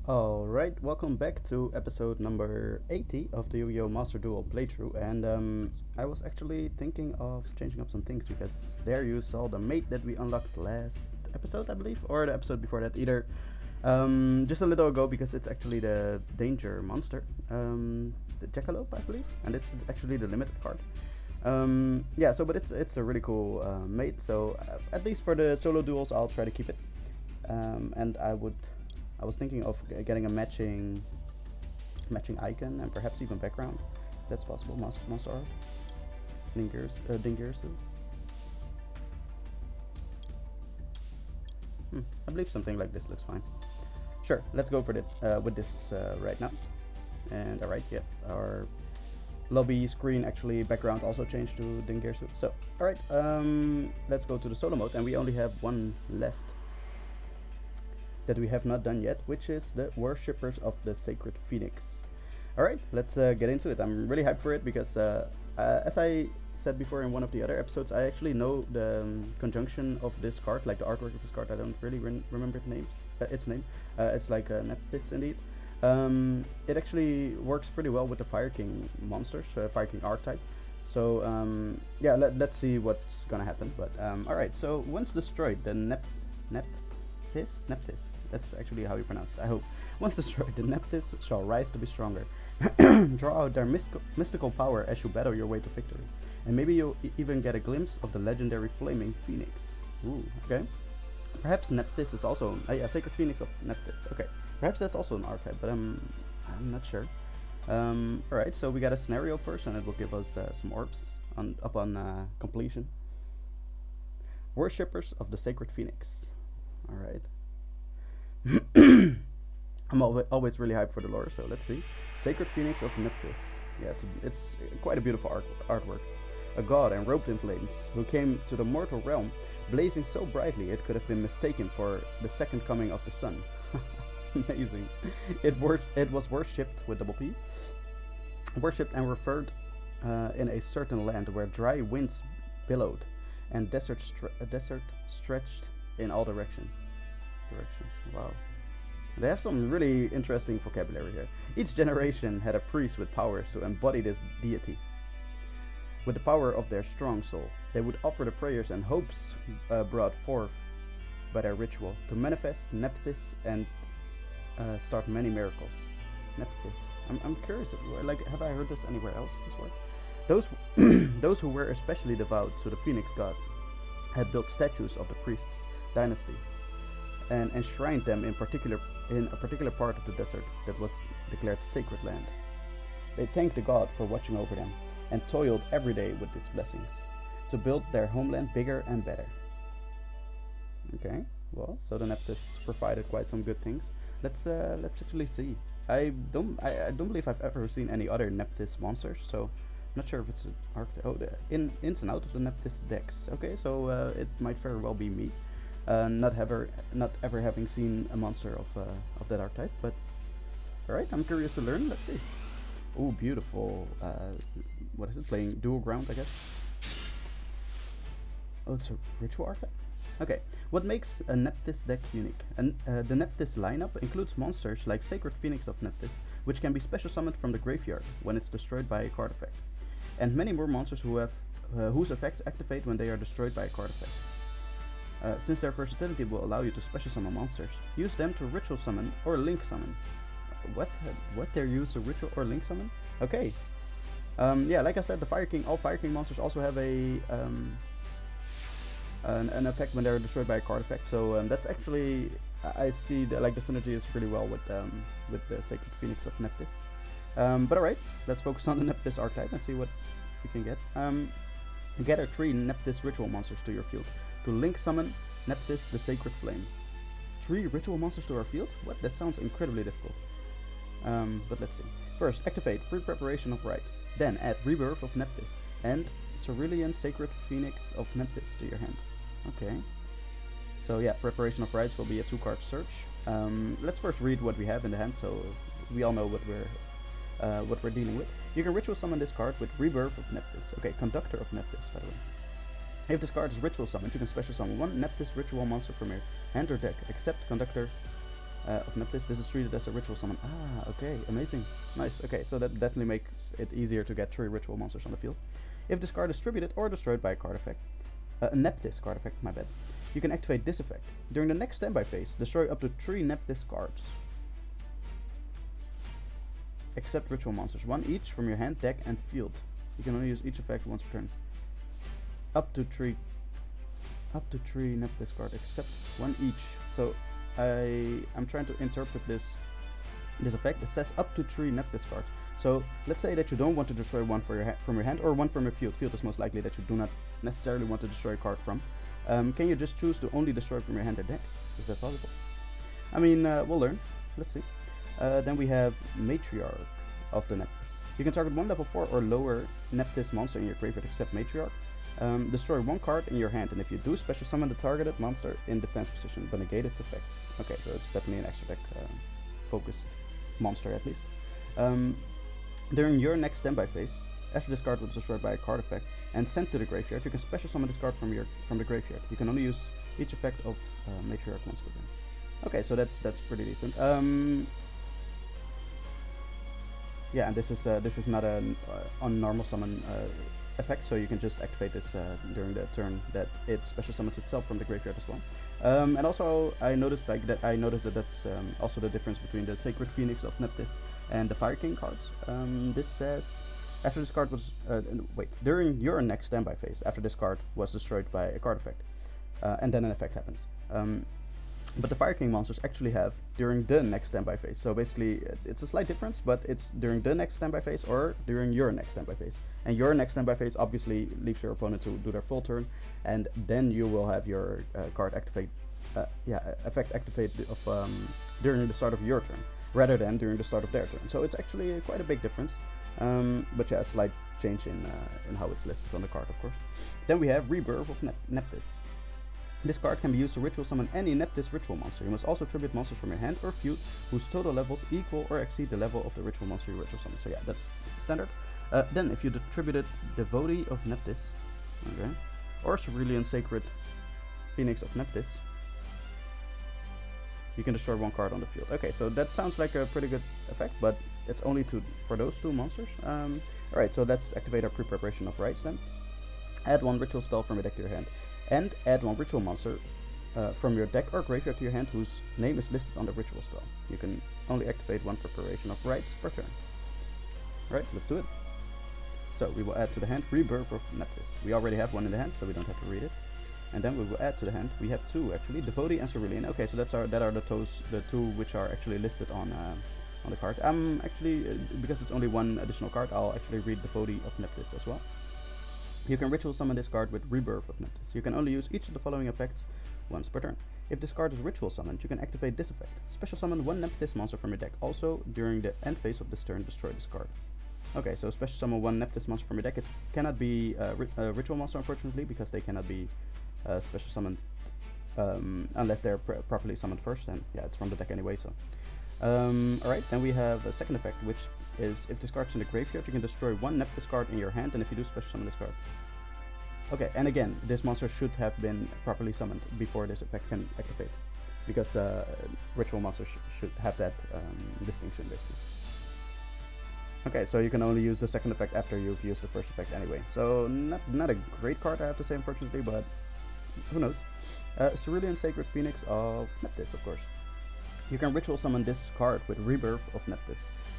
Alright, welcome back to episode number 80 of the Yu-Gi-Oh! Master Duel playthrough, and I was actually thinking of changing up some things because there you saw the mate that we unlocked last episode, I believe, or the episode before that, either just a little ago, because it's actually the danger monster, the Jackalope, I believe, and this is actually the limited card. Yeah, so but it's a really cool mate, so at least for the solo duels I'll try to keep it, and I was thinking of getting a matching icon and perhaps even background. That's possible. Monster art. Dingers. I believe something like this looks fine. Sure, let's go for this with this right now. And alright, yeah, our lobby screen actually background also changed to Dingirsu. So alright, let's go to the solo mode, and we only have one left that we have not done yet, which is the Worshippers of the Sacred Phoenix. Alright, let's get into it. I'm really hyped for it because, as I said before in one of the other episodes, I actually know the conjunction of this card, like the artwork of this card. I don't really remember its name. It's like Nephthys indeed. It actually works pretty well with the Fire King monsters, Fire King archetype. So yeah, let's see what's gonna happen. But alright, so once destroyed, the Nephthys? That's actually how you pronounce it, I hope. Once destroyed, the Nephthys shall rise to be stronger. Draw out their mystical power as you battle your way to victory. And maybe you'll even get a glimpse of the legendary Flaming Phoenix. Ooh, okay. Perhaps Nephthys is also... yeah, Sacred Phoenix of Nephthys. Okay. Perhaps that's also an archetype, but I'm not sure. Alright, so we got a scenario first, and it will give us some orbs upon completion. Worshippers of the Sacred Phoenix. Alright. I'm always really hyped for the lore, so let's see. Sacred Phoenix of Neptune. Yeah, it's quite a beautiful artwork. A god enrobed in flames, who came to the mortal realm, blazing so brightly it could have been mistaken for the second coming of the sun. Amazing. It was worshipped with double P. Worshipped and revered in a certain land where dry winds billowed and desert stretched in all directions. Wow. They have some really interesting vocabulary here. Each generation had a priest with powers to embody this deity. With the power of their strong soul, they would offer the prayers and hopes brought forth by their ritual to manifest Nephthys and start many miracles. Nephthys. I'm curious. Like, have I heard this anywhere else? This word? Those who were especially devout to the Phoenix god had built statues of the priest's dynasty and enshrined them in a particular part of the desert that was declared sacred land. They thanked the god for watching over them and toiled every day with its blessings to build their homeland bigger and better. Okay, well, so the Nepthys provided quite some good things. Let's actually see. I don't believe I've ever seen any other Nephthys monsters, so I'm not sure if it's an archetype. Oh, the ins and out of the Nephthys decks. Okay, so it might very well be me. Not ever having seen a monster of that archetype, but alright, I'm curious to learn. Let's see. Oh, beautiful. What is it? Playing dual ground, I guess. Oh, it's a ritual archetype. Okay, what makes a Nephthys deck unique? The Nephthys lineup includes monsters like Sacred Phoenix of Nephthys, which can be special summoned from the graveyard when it's destroyed by a card effect, and many more monsters whose effects activate when they are destroyed by a card effect. Since their versatility will allow you to special summon monsters, use them to ritual summon or link summon. What? They're used to ritual or link summon? Okay. Yeah, like I said, all Fire King monsters also have an effect when they're destroyed by a card effect. So that's actually, I see that like the synergy is really well with the Sacred Phoenix of Nephthys. But alright, let's focus on the Nephthys archetype and see what we can get. Gather 3 Nephthys ritual monsters to your field to link summon Nephthys the Sacred Flame. 3 ritual monsters to our field? What? That sounds incredibly difficult. But let's see. First, activate Pre-Preparation of Rites. Then add Rebirth of Neptus and Cerulean Sacred Phoenix of Neptus to your hand. Okay. So yeah, Preparation of Rites will be a 2-card search. Let's first read what we have in the hand, so we all know what we're dealing with. You can ritual summon this card with Rebirth of Neptus. Okay, Conductor of Neptus, by the way. If this card is ritual summoned, you can special summon 1 Nephthys ritual monster from your hand or deck, except Conductor of Neptys. This is treated as a ritual summon. Ah, okay, amazing. Nice, okay, so that definitely makes it easier to get 3 ritual monsters on the field. If this card is distributed or destroyed by a card effect, a Nephthys card effect, my bad, you can activate this effect. During the next standby phase, destroy up to 3 Nephthys cards. Except ritual monsters, 1 each from your hand, deck, and field. You can only use each effect once per turn. Up to 3 Nephthys cards, except 1 each. So I'm trying to interpret this effect. It says up to 3 Nephthys cards. So let's say that you don't want to destroy 1 from your hand or 1 from your field. Field is most likely that you do not necessarily want to destroy a card from. Can you just choose to only destroy from your hand or deck? Is that possible? I mean, we'll learn. Let's see. Then we have Matriarch of the Nepthys. You can target 1 level 4 or lower Nepthys monster in your graveyard except Matriarch. Destroy 1 card in your hand, and if you do, special summon the targeted monster in defense position, but negate its effects. Okay, so it's definitely an extra deck focused monster at least. During your next standby phase, after this card was destroyed by a card effect and sent to the graveyard, you can special summon this card from the graveyard. You can only use each effect of Matriarch once per turn. Okay, so that's pretty decent. Yeah, and this is not an on normal summon effect, so you can just activate this during the turn that it special summons itself from the graveyard as well. And also I noticed that that's also the difference between the Sacred Phoenix of Neptys and the Fire King cards. This says after this card was during your next standby phase, after this card was destroyed by a card effect, and then an effect happens. But the Fire King monsters actually have during the next standby phase. So basically, it's a slight difference, but it's during the next standby phase or during your next standby phase. And your next standby phase obviously leaves your opponent to do their full turn, and then you will have your card activate, effect activate during the start of your turn, rather than during the start of their turn. So it's actually quite a big difference. But yeah, a slight change in how it's listed on the card, of course. Then we have Rebirth of Neptus. This card can be used to ritual summon any Neptys ritual monster. You must also tribute monsters from your hand or field whose total levels equal or exceed the level of the ritual monster you ritual summon. So yeah, that's standard. Then if you attributed Devotee of Neptys, okay, or Cerulean Sacred Phoenix of Neptys, you can destroy 1 card on the field. Okay, so that sounds like a pretty good effect, but it's only for those 2 monsters. Alright, so let's activate our pre-preparation of rites then. Add 1 ritual spell from your deck to your hand. And add 1 ritual monster from your deck or graveyard to your hand whose name is listed on the ritual spell. You can only activate 1 preparation of rites per turn. Alright, let's do it. So we will add to the hand Rebirth of Neptus. We already have 1 in the hand, so we don't have to read it. And then we will add to the hand, we have 2 actually, Devotee and Cerulean. Okay, so that are the 2 which are actually listed on the card. Actually, because it's only 1 additional card, I'll actually read Devotee of Neptus as well. You can ritual summon this card with Rebirth of Neptus. You can only use each of the following effects once per turn. If this card is ritual summoned, you can activate this effect. Special summon 1 Nephthys monster from your deck. Also, during the end phase of this turn, destroy this card. Okay, so special summon 1 Nephthys monster from your deck. It cannot be a ritual monster, unfortunately, because they cannot be special summoned unless they're properly summoned first. And yeah, it's from the deck anyway, so. Alright, then we have a second effect, which is if this card's in the graveyard, you can destroy 1 Nephthys card in your hand, and if you do, special summon this card. Okay, and again, this monster should have been properly summoned before this effect can activate, because ritual monsters should have that distinction, basically. Okay, so you can only use the second effect after you've used the first effect anyway. So not a great card, I have to say, unfortunately, but who knows. Cerulean Sacred Phoenix of Nepthys, of course. You can ritual summon this card with Rebirth of Neptus.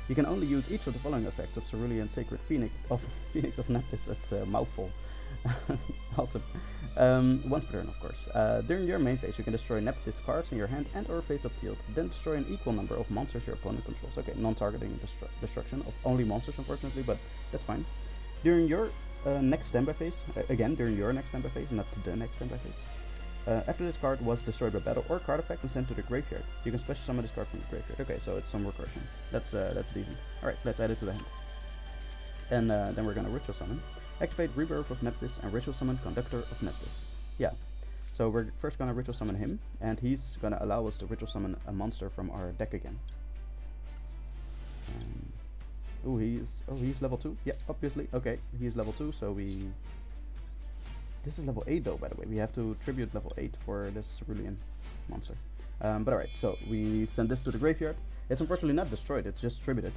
You can only use each of the following effects of Cerulean Sacred Phoenix of Neptus. That's a mouthful. Awesome. Once per turn, of course. During your main phase, you can destroy Nephthys cards in your hand and or face-up field. Then destroy an equal number of monsters your opponent controls. Okay, non-targeting destruction of only monsters, unfortunately, but that's fine. During your next standby phase, during your next standby phase, not the next standby phase. After this card was destroyed by battle or card effect and sent to the graveyard, you can special summon this card from the graveyard. Okay, so it's some recursion. That's decent. Alright, let's add it to the hand. And then we're gonna ritual summon. Activate Rebirth of Neptus and ritual summon Conductor of Neptus. Yeah, so we're first gonna ritual summon him, and he's gonna allow us to ritual summon a monster from our deck again. He's level 2? Yeah, obviously. Okay, he's level 2, so we... This is level 8 though, by the way. We have to tribute level 8 for this Cerulean monster. But alright, so we send this to the graveyard. It's unfortunately not destroyed, it's just tributed.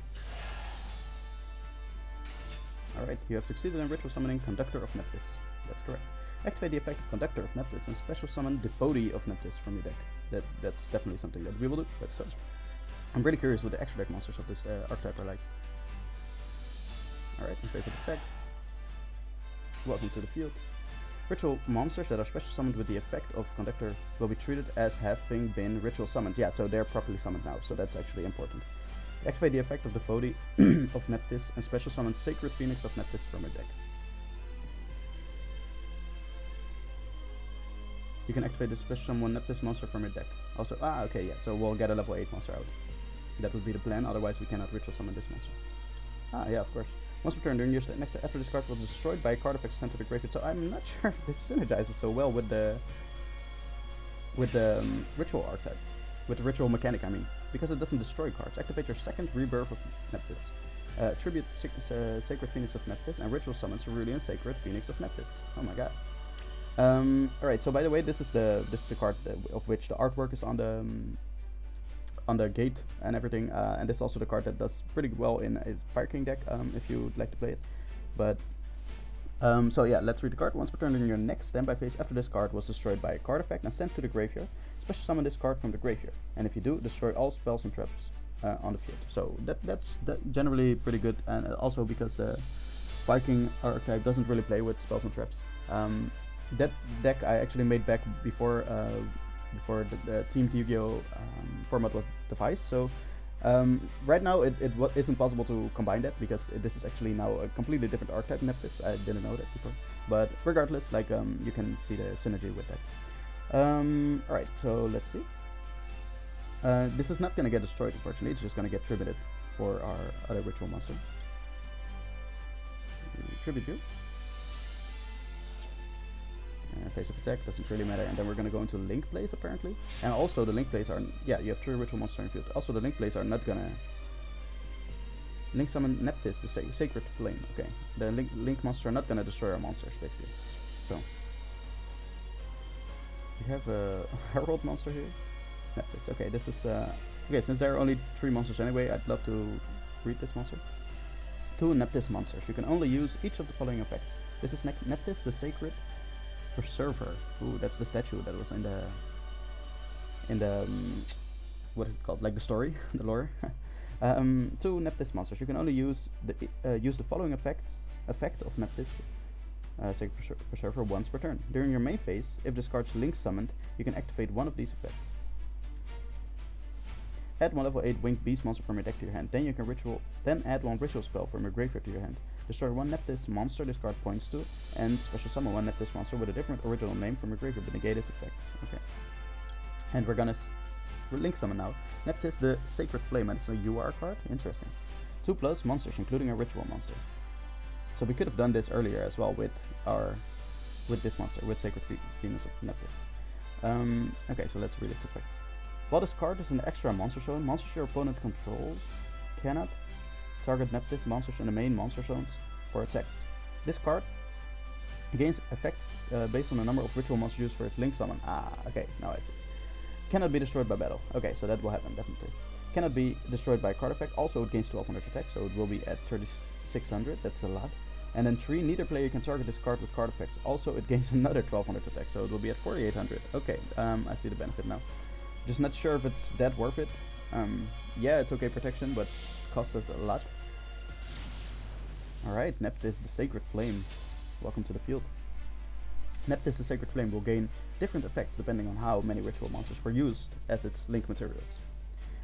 Alright, you have succeeded in ritual summoning Conductor of Neptus. That's correct. Activate the effect of Conductor of Neptus and special summon Devotee of Neptus from your deck. That's definitely something that we will do. Let's go. I'm really curious what the extra deck monsters of this archetype are like. Alright, in face of attack. Welcome to the field. Ritual monsters that are special summoned with the effect of Conductor will be treated as having been ritual summoned. Yeah, so they're properly summoned now, so that's actually important. Activate the effect of Devotee of Neptus and special summon Sacred Phoenix of Neptus from your deck. You can activate the special summon Neptus monster from your deck. Also, okay, yeah, so we'll get a level 8 monster out. That would be the plan, otherwise we cannot ritual summon this monster. Yeah, of course. Once per turn during your next after this card was destroyed by a card effect sent to the graveyard. So I'm not sure if this synergizes so well with the ritual archetype, with the ritual mechanic. I mean, because it doesn't destroy cards. Activate your second Rebirth of Neptus. Tribute Sacred Phoenix of Neptus and ritual summon Cerulean Sacred Phoenix of Neptus. Oh my god. Alright, so by the way, this is the card of which the artwork is on the gate and everything, and this is also the card that does pretty well in a Fire King deck, if you would like to play it. But so yeah, let's read the card. Once per turn in your next standby phase after this card was destroyed by a card effect and sent to the graveyard, special summon this card from the graveyard, and if you do, destroy all spells and traps on the field. So that's generally pretty good, and also because the Viking archetype doesn't really play with spells and traps. That deck I actually made back before the Team Yu-Gi-Oh format was devised. So right now it isn't possible to combine that because this is actually now a completely different archetype Nepthys. I didn't know that before, but regardless, like you can see the synergy with that. Alright, so let's see. This is not gonna get destroyed, unfortunately. It's just gonna get tributed for our other ritual monster. Tribute you. Phase of attack doesn't really matter, and then we're gonna go into link plays apparently. And also the link plays are, yeah, you have 3 ritual monsters in the field. Also the link plays are not gonna link summon Nephthys, the Sacred Flame. Okay, the link monsters are not gonna destroy our monsters basically. So we have a Herald monster here. Nephthys. Okay, this is okay. Since there are only 3 monsters anyway, I'd love to read this monster. 2 Nephthys monsters. You can only use each of the following effects. This is Nephthys, the Sacred Preserver. Ooh, that's the statue that was in the what is it called? Like the story, the lore. 2 Nephthys monsters. You can only use the following effect of Nephthys, Sacred Preserver once per turn. During your main phase, if this card's link summoned, you can activate one of these effects. Add 1 level 8 winged beast monster from your deck to your hand. Then you can add 1 ritual spell from your graveyard to your hand. Destroy 1 Nephthys monster this card points to, and special summon 1 Nephthys monster with a different original name from your graveyard to negate its effects. Okay. And we're gonna link summon now. Nephthys, the Sacred Flame, and it's a UR card. Interesting. 2+ monsters, including a ritual monster. So we could have done this earlier as well with this monster, with Sacred Phoenix of Neptune. Okay, so let's read it quick. While this card is an extra monster zone, monsters your opponent controls cannot target Neptune monsters in the main monster zones for attacks. This card gains effects based on the number of ritual monsters used for its link summon. Okay, now I see. Cannot be destroyed by battle. Okay, so that will happen, definitely. Cannot be destroyed by card effect. Also, it gains 1200 attack, so it will be at 3600. That's a lot. And then 3, neither player can target this card with card effects. Also, it gains another 1200 attack, so it will be at 4800. Okay, I see the benefit now. Just not sure if it's that worth it. Yeah, it's okay protection, but costs us a lot. Alright, Nephthys, the Sacred Flame. Welcome to the field. Nephthys, the Sacred Flame will gain different effects depending on how many ritual monsters were used as its link materials.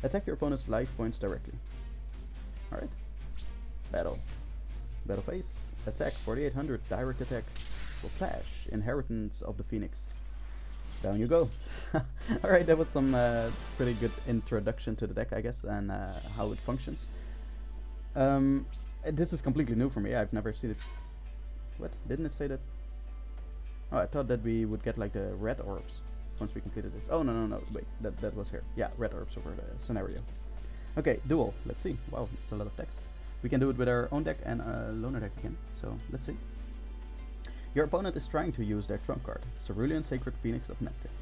Attack your opponent's life points directly. Alright. Battle phase. Attack 4800, direct attack. Will flash. Inheritance of the Phoenix. Down you go. Alright, that was some pretty good introduction to the deck, I guess, and how it functions. This is completely new for me. I've never seen it. What? Didn't it say that? Oh, I thought that we would get like the red orbs once we completed this. Oh, no. Wait, that was here. Yeah, red orbs over the scenario. Okay, Duel. Let's see. Wow, it's a lot of text. We can do it with our own deck and loaner deck again. So, let's see. Your opponent is trying to use their trump card, Cerulean Sacred Phoenix of Nepthys.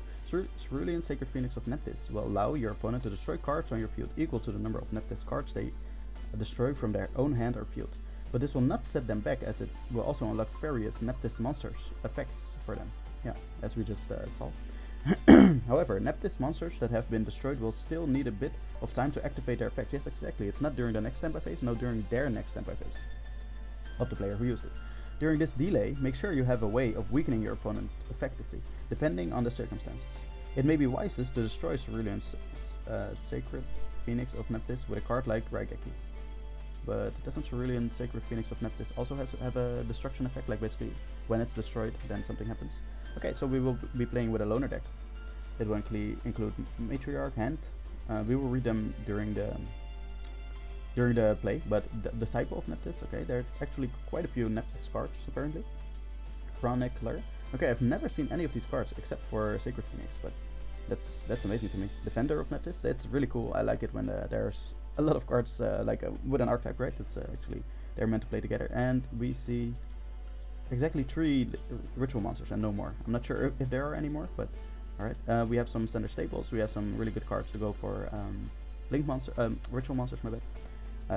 Cerulean Sacred Phoenix of Nepthys will allow your opponent to destroy cards on your field equal to the number of Nepthys cards they destroy from their own hand or field. But this will not set them back, as it will also unlock various Nepthys monsters effects for them. Yeah, as we just saw. However, Nepthys monsters that have been destroyed will still need a bit of time to activate their effect. Yes, exactly. It's not during the next standby phase, no, during their next standby phase of the player who used it. During this delay, make sure you have a way of weakening your opponent effectively, depending on the circumstances. It may be wisest to destroy Cerulean's Sacred Phoenix of Nepthys with a card like Raigeki. But doesn't Cerulean Sacred Phoenix of Nepthys also have a destruction effect, like basically when it's destroyed then something happens? Okay, so we will be playing with a loner deck. It will include Matriarch, Hand. We will read them during the play, but the Disciple of Neptus, okay, there's actually quite a few Neptus cards apparently. Chronicler. Okay, I've never seen any of these cards except for Sacred Phoenix, but that's amazing to me. Defender of Neptus, that's really cool. I like it when there's a lot of cards with an archetype, right? It's actually they're meant to play together, and we see exactly 3 ritual monsters and no more. I'm not sure if there are any more, but alright. We have some standard staples. We have some really good cards to go for ritual monsters, my bad.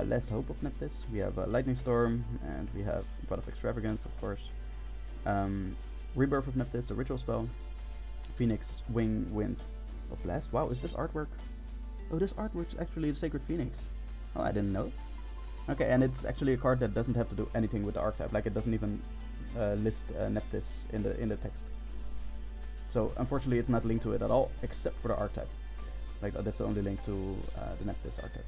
Last Hope of Nepthys. We have Lightning Storm, and we have God of Extravagance, of course. Rebirth of Neptus, the ritual spell. Phoenix, Wing, Wind of Blast. Wow, is this artwork? Oh, this artwork's actually the Sacred Phoenix. Oh, I didn't know. Okay, and it's actually a card that doesn't have to do anything with the archetype. Like, it doesn't even list Nephthys in the text. So unfortunately, it's not linked to it at all, except for the archetype. Like, that's the only link to the Nephthys archetype.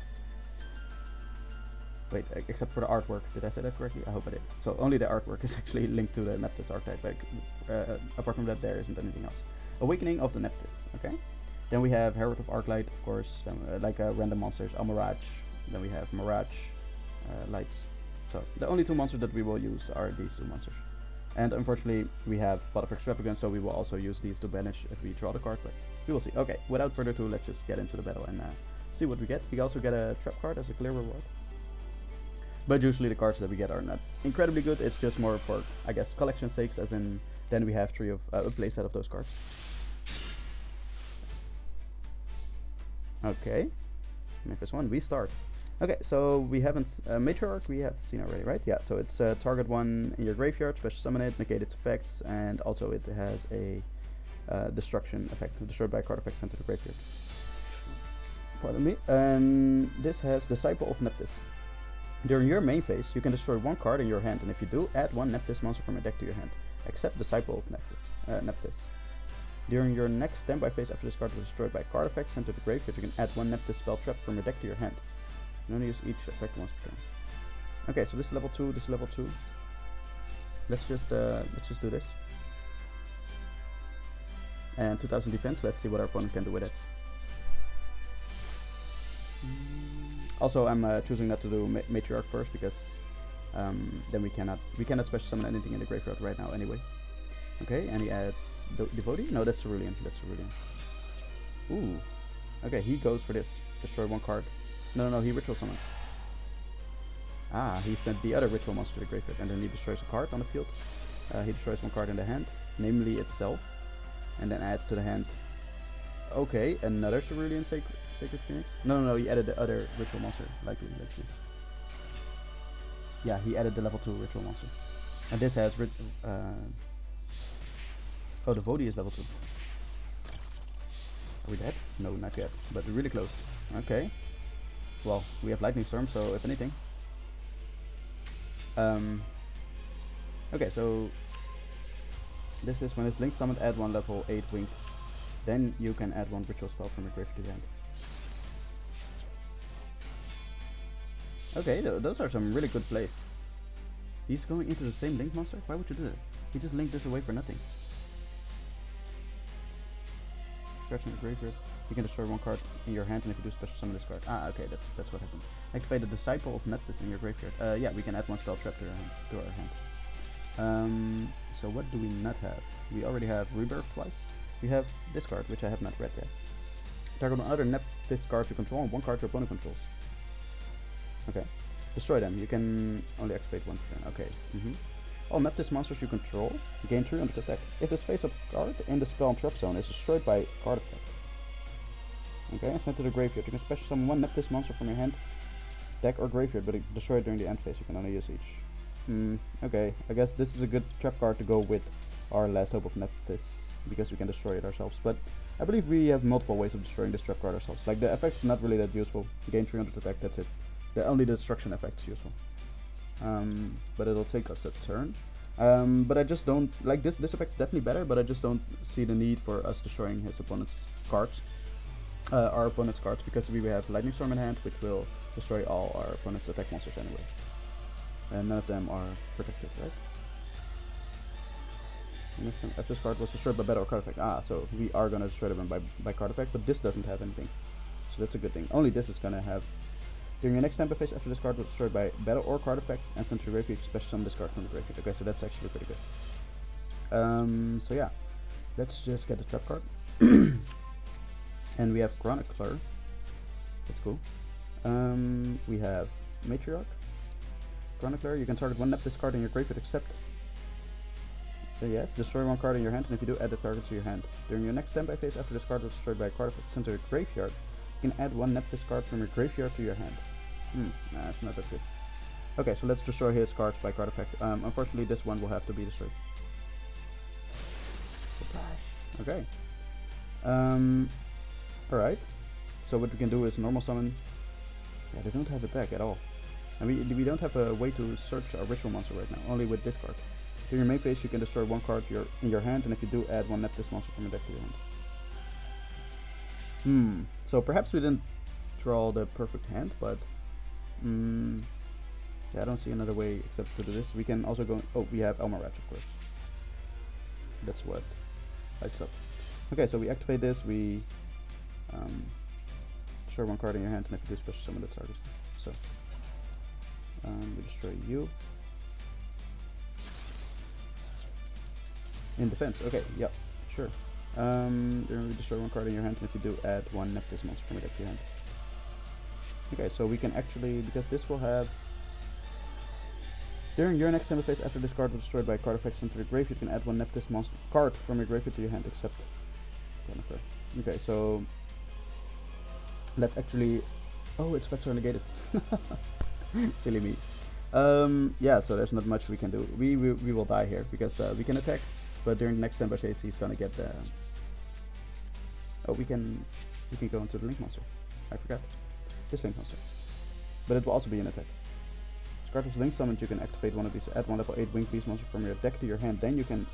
Wait, except for the artwork. Did I say that correctly? I hope I did. So only the artwork is actually linked to the Nephthys archetype. Like, apart from that, there isn't anything else. Awakening of the Nephthys. Okay. Then we have Herald of Arclight, of course, random monsters, Mirage. Then we have Mirage Lights. So the only 2 monsters that we will use are these 2 monsters. And unfortunately, we have Pot of Extravagance, so we will also use these to banish if we draw the card, but we will see. Okay, without further ado, let's just get into the battle and see what we get. We also get a trap card as a clear reward. But usually the cards that we get are not incredibly good. It's just more for, I guess, collection sakes, as in then we have a playset of those cards. Okay, Memphis 1, we start. Okay, so we haven't, Matriarch we have seen already, right? Yeah, so it's target 1 in your graveyard, special summon it, negate its effects, and also it has a destruction effect, destroyed by a card effect sent to the graveyard. Pardon me. And this has Disciple of Nepthys. During your main phase, you can destroy 1 card in your hand, and if you do, add 1 Nephthys monster from your deck to your hand, except Disciple of Nepthys. During your next standby phase, after this card was destroyed by a card effect sent to the graveyard, you can add 1 Nephthys spell trap from your deck to your hand. You can only use each effect once per turn. Okay, so this is level 2, this is level 2. Let's just do this. And 2000 defense, let's see what our opponent can do with it. Also, I'm choosing not to do Matriarch first, because then we cannot special summon anything in the graveyard right now anyway. Okay, and he adds Devotee? No, that's Cerulean. That's Cerulean. Ooh. Okay, he goes for this. Destroy 1 card. No, he ritual summons. Ah, he sent the other ritual monster to the graveyard, and then he destroys a card on the field. He destroys 1 card in the hand, namely itself, and then adds to the hand. Okay, another Cerulean Sacred Phoenix? No, he added the other ritual monster, likely. Let's see. Yeah, he added the level 2 ritual monster. And this has oh, the Devotee is level 2. Are we dead? No, not yet, but we're really close. Okay. Well, we have Lightning Storm, so if anything. Okay, so this is when it's Link Summoned, add 1 level 8 Wings. Then you can add 1 ritual spell from your graveyard to your hand. Okay, those are some really good plays. He's going into the same Link monster? Why would you do that? He just linked this away for nothing. Scratch in the graveyard. You can destroy 1 card in your hand, and if you do special summon this card. Ah, okay, that's what happened. Activate the Disciple of Neptus in your graveyard. Yeah, we can add 1 spell trap to our hand. So what do we not have? We already have Rebirth twice. We have this card, which I have not read yet. Target another Nephthys card you control and 1 card your opponent controls. Okay. Destroy them. You can only activate 1 per turn. Okay. All Neptune monsters you control gain 300 attack. If this face-up card in the spell and trap zone is destroyed by card effect. Okay, and sent to the graveyard. You can special summon one Neptune monster from your hand, deck or graveyard, but destroy it during the end phase. You can only use each. Okay, I guess this is a good trap card to go with our Last Hope of Nepthys, because we can destroy it ourselves. But I believe we have multiple ways of destroying this trap card ourselves. Like, the effect's not really that useful. Gain 300 attack, that's it. Only the destruction effect is useful. But it'll take us a turn. But I just don't like this effect's definitely better, but I just don't see the need for us destroying his opponent's cards. Our opponent's cards, because we have Lightning Storm in hand, which will destroy all our opponent's attack monsters anyway. And none of them are protected, right? If this card was destroyed by battle or card effect, so we are gonna destroy them by card effect, but this doesn't have anything. So that's a good thing. Only this is gonna have. During your next tempo phase, after this card was destroyed by battle or card effect, and sent to the graveyard, you can special summon this card from the graveyard. Okay, so that's actually pretty good. So yeah, let's just get the trap card. And we have Chronicler. That's cool. We have Matriarch Chronicler. You can target one Nephthys card in your graveyard except. Yes, destroy one card in your hand, and if you do, add the target to your hand. During your next standby phase, after this card was destroyed by a card effect sent to the graveyard, you can add one Nephthys card from your graveyard to your hand. That's not that good. Okay, so let's destroy his cards by card effect. Unfortunately, this one will have to be destroyed. Okay. Alright. So what we can do is normal summon. Yeah, they don't have attack at all. And we don't have a way to search a ritual monster right now, only with this card. During your main phase, you can destroy one card in your hand, and if you do, add one Nephthys monster from your deck to your hand. So perhaps we didn't draw the perfect hand, but yeah, I don't see another way except to do this. We can also go. Oh, we have Elmer Ratch, of course. That's what lights up. Okay, so we activate this. We destroy one card in your hand, and if you do, special summon the target. So we destroy you. In defense, okay, yeah, sure. Then we destroy one card in your hand, and if you do, add one Nephthys monster from your deck to your hand. Okay, so we can actually, because this will have. During your next tempo phase, after this card was destroyed by a card effect sent to the graveyard, you can add one Nephthys monster card from your graveyard to your hand, except. Okay, so let's actually. Oh, it's factor negated. Silly me. Yeah, so there's not much we can do. We will die here because we can attack. But during the next standby phase, he's gonna get the. Oh, we can go into the Link Monster. I forgot. This Link Monster. But it will also be an attack. This card is Link summoned, you can activate one of these. Add one level 8 Winged Beast monster from your deck to your hand. Then you can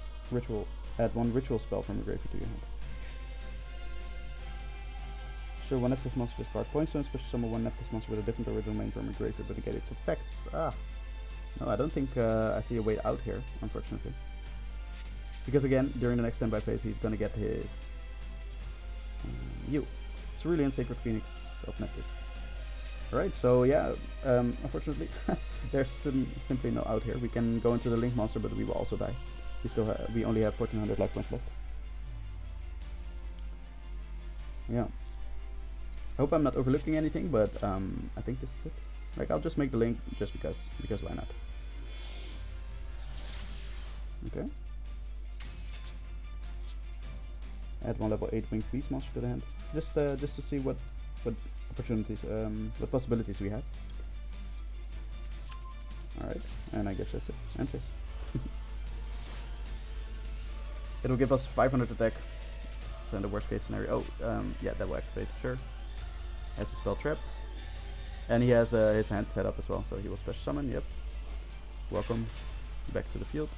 add one ritual spell from your graveyard to your hand. Sure, one Nephthys monster with card points, and special summon one Nephthys monster with a different original name from your graveyard, but negate its effects. No, I don't think I see a way out here, unfortunately. Because again, during the next standby phase, he's gonna get his Cerulean Sacred Phoenix of Neptune. Alright, so yeah, unfortunately, there's simply no out here. We can go into the Link Monster, but we will also die. We only have 1400 life points left. Yeah. I hope I'm not overlooking anything, but I think this is it. Like, I'll just make the link just because why not? Okay. Add one level 8 Winged Beast monster to the hand, just to see what opportunities, what possibilities we have. All right, and I guess that's it. End phase. It'll give us 500 attack. So in the worst case scenario, yeah, that will activate, sure. Has a spell trap, and he has his hand set up as well, so he will special summon. Yep. Welcome back to the field.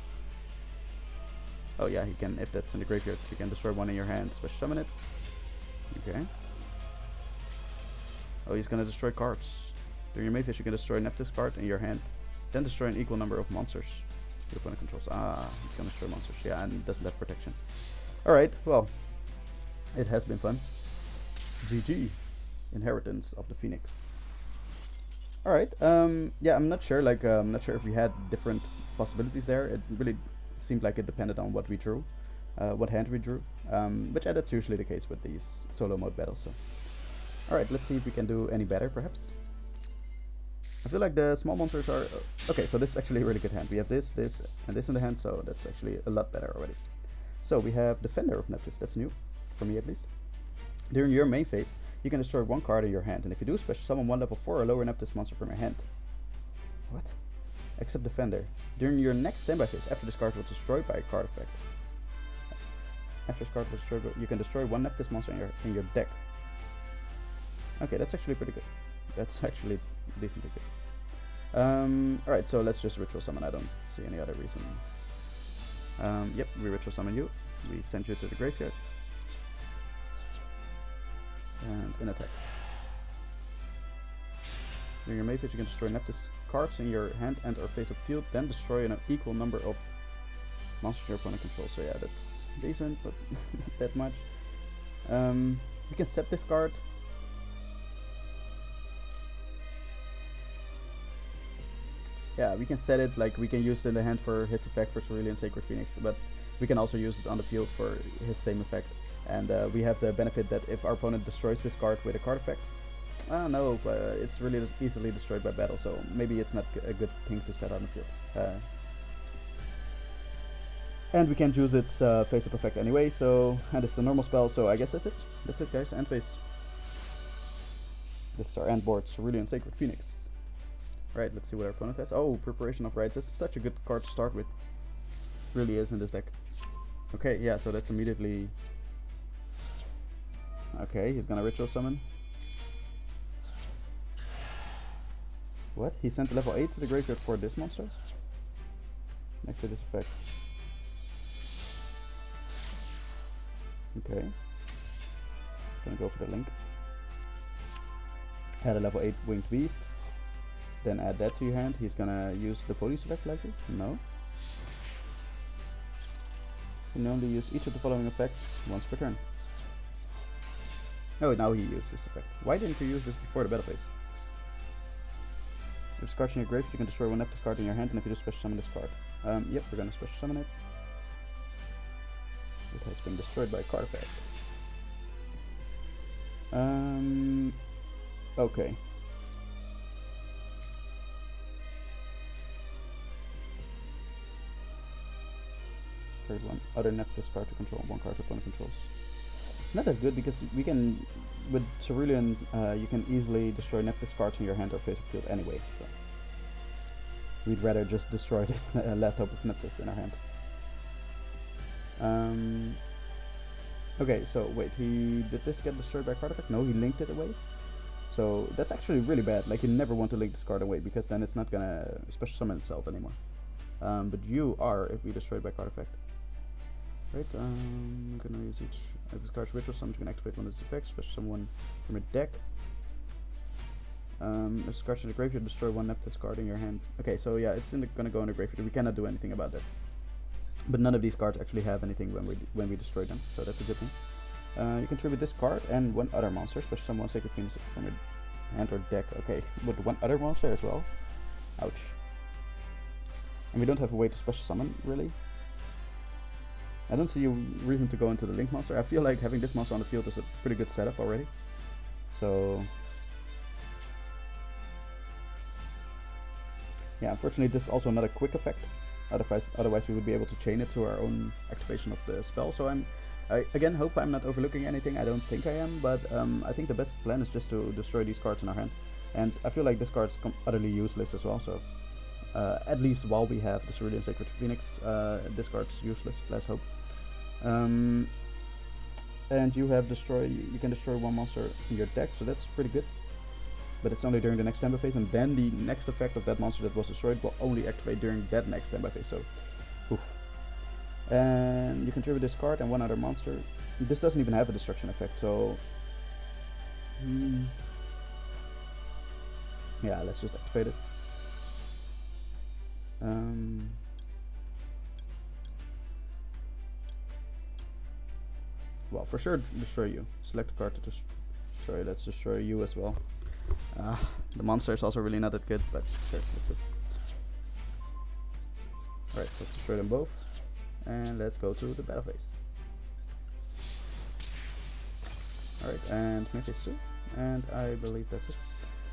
Oh yeah, he can, if that's in the graveyard, you can destroy one in your hand, special summon it. Okay. Oh, he's gonna destroy cards. During your main phase, you can destroy Neptune card in your hand, then destroy an equal number of monsters your opponent controls. He's gonna destroy monsters. Yeah, and doesn't have protection. Alright, well, it has been fun. GG. Inheritance of the Phoenix. Alright, yeah, I'm not sure, I'm not sure if we had different possibilities there. It really seemed like it depended on what we drew, what hand we drew, but yeah, that's usually the case with these solo mode battles. So, alright, let's see if we can do any better, perhaps. I feel like the small monsters are... okay, so this is actually a really good hand. We have this, this, and this in the hand, so that's actually a lot better already. So we have Defender of Neptus, that's new, for me at least. During your main phase, you can destroy one card in your hand, and if you do, special summon one level 4 or lower Neptus monster from your hand. What? Except Defender. During your next standby phase, after this card was destroyed by a card effect. After this card was destroyed, you can destroy one Neptus monster in your deck. Okay, that's actually pretty good. That's actually decently good. Alright, so let's just ritual summon. I don't see any other reason. Yep, we ritual summon you. We send you to the graveyard. And an attack. During your main phase, you can destroy Neptus cards in your hand and or face of field, then destroy an equal number of monsters your opponent controls. So yeah, that's decent, but not that much. We can set this card. Yeah, we can set it, like we can use it in the hand for his effect for Cerulean Sacred Phoenix, but we can also use it on the field for his same effect. And we have the benefit that if our opponent destroys this card with a card effect, no, it's really easily destroyed by battle, so maybe it's not a good thing to set on the field. And we can't use its face-up effect anyway, so, and it's a normal spell, so I guess that's it. That's it, guys, end phase. This is our end board, Cerulean Sacred Phoenix. Right, let's see what our opponent has. Oh, Preparation of Rites. This is such a good card to start with. Really is in this deck. Okay, yeah, so that's immediately... okay, he's gonna ritual summon. What? He sent level 8 to the graveyard for this monster? Next to this effect. Okay. Gonna go for the link. Add a level 8 Winged Beast. Then add that to your hand. He's gonna use the Folies effect likely? No. You can only use each of the following effects once per turn. Oh, now he used this effect. Why didn't you use this before the battle phase? If there's cards in your grave, you can destroy one Neptune card in your hand, and if you do special summon this card. Yep, we're gonna special summon it. It has been destroyed by a card effect. Okay. Third one. Other Nephthys card to control, one card opponent controls. It's not that good because we can, with Cerulean, you can easily destroy Nephthys cards in your hand or face of field anyway. So we'd rather just destroy this last hope of Nephthys in our hand. Okay, so wait, did this get destroyed by card effect? No, he linked it away. So that's actually really bad. Like, you never want to link this card away because then it's not gonna special summon itself anymore. But you are if we destroy by card effect. Right, I'm gonna use each of this card's ritual summon, you can activate one of its effects, special summon one from your deck. If this card's in the graveyard, destroy one Neptune card in your hand. Okay, so yeah, it's gonna go in the graveyard. We cannot do anything about that. But none of these cards actually have anything when we destroy them, so that's a good thing. You can tribute this card and one other monster, special summon one Sacred Phoenix from your hand or deck. Okay, with one other monster as well. Ouch. And we don't have a way to special summon, really. I don't see a reason to go into the Link monster. I feel like having this monster on the field is a pretty good setup already. So... yeah, unfortunately this is also not a quick effect. Otherwise we would be able to chain it to our own activation of the spell. So I again hope I'm not overlooking anything. I don't think I am, but I think the best plan is just to destroy these cards in our hand. And I feel like this card is utterly useless as well, so... at least while we have the Cerulean Sacred Phoenix, this card's useless, let's hope. And you have you can destroy one monster in your deck, so that's pretty good. But it's only during the next standby phase, and then the next effect of that monster that was destroyed will only activate during that next standby phase, so... oof. And you can tribute this card and one other monster. This doesn't even have a destruction effect, so... yeah, let's just activate it. Well, for sure destroy you. Select a card to destroy. Let's destroy you as well. The monster is also really not that good, but sure, that's it. Alright, let's destroy them both. And let's go to the battle phase. Alright, and main phase 2. And I believe that's it.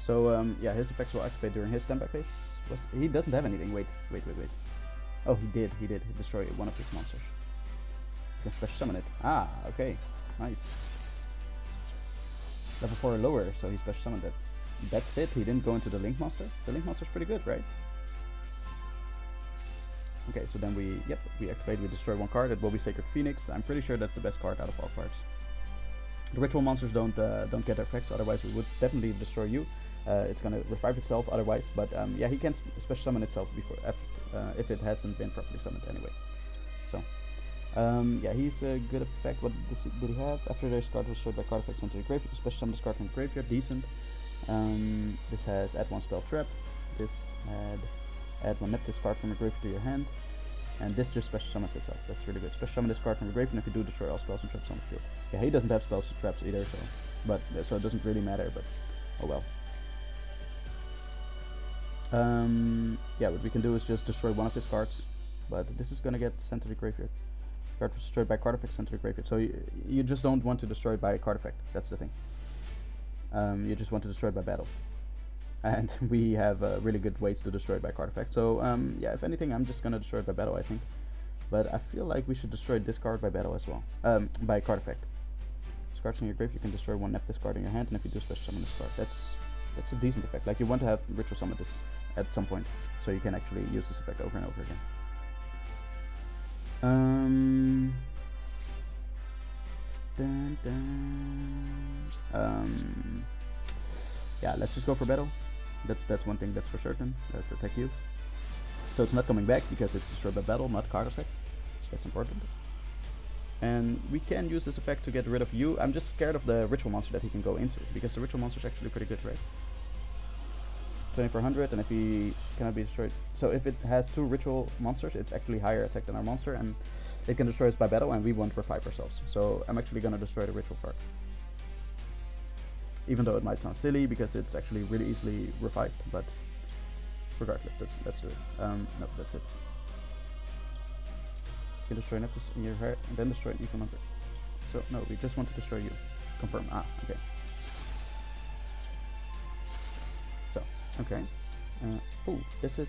So yeah, his effects will activate during his standby phase. He doesn't have anything. Wait. Oh, he did. He destroy one of his monsters. You can special summon it. Ah, okay, nice. Level 4 or lower, so he special summoned it. That's it. He didn't go into the Link monster. The Link monster's pretty good, right? Okay, so then we activate. We destroy one card. It will be Sacred Phoenix. I'm pretty sure that's the best card out of all cards. The ritual monsters don't get their effects. Otherwise, we would definitely destroy you. It's gonna revive itself otherwise, but yeah, he can't special summon itself before if it hasn't been properly summoned anyway. So yeah, he's a good effect. What did he have? After this card was destroyed by card effects into the graveyard, you special summon this card from the graveyard. Decent. This has add one spell trap. This had add one Nephthys card from the graveyard to your hand, and this just special summons itself. That's really good. Special summon this card from the graveyard, and if you do, destroy all spells and traps on the field. Yeah, he doesn't have spells and traps either, so it doesn't really matter. But oh well. Yeah, what we can do is just destroy one of his cards, but this is gonna get sent to the graveyard. Card was destroyed by card effect sent to the graveyard. So you just don't want to destroy it by a card effect. That's the thing. You just want to destroy it by battle, and we have really good ways to destroy it by card effect. So yeah, if anything, I'm just gonna destroy it by battle, I think. But I feel like we should destroy this card by battle as well, by card effect. Cards in your grave, you can destroy one Nephthys card in your hand, and if you do special summon this card, that's a decent effect. Like, you want to have ritual summon this at some point, so you can actually use this effect over and over again. Yeah, let's just go for battle. That's one thing that's for certain. Let's attack you. So it's not coming back because it's destroyed by battle, not card effect. That's important. And we can use this effect to get rid of you. I'm just scared of the ritual monster that he can go into, because the ritual monster is actually pretty good, right? 2400, and if he cannot be destroyed. So if it has two ritual monsters, it's actually higher attack than our monster, and it can destroy us by battle, and we won't revive ourselves. So I'm actually gonna destroy the ritual card. Even though it might sound silly, because it's actually really easily revived, but regardless, let's do it. No, that's it. You destroy Neptune in your heart, and then destroy an equal number. So no, we just want to destroy you. Confirm. Ah, okay. So, okay. Oh, this.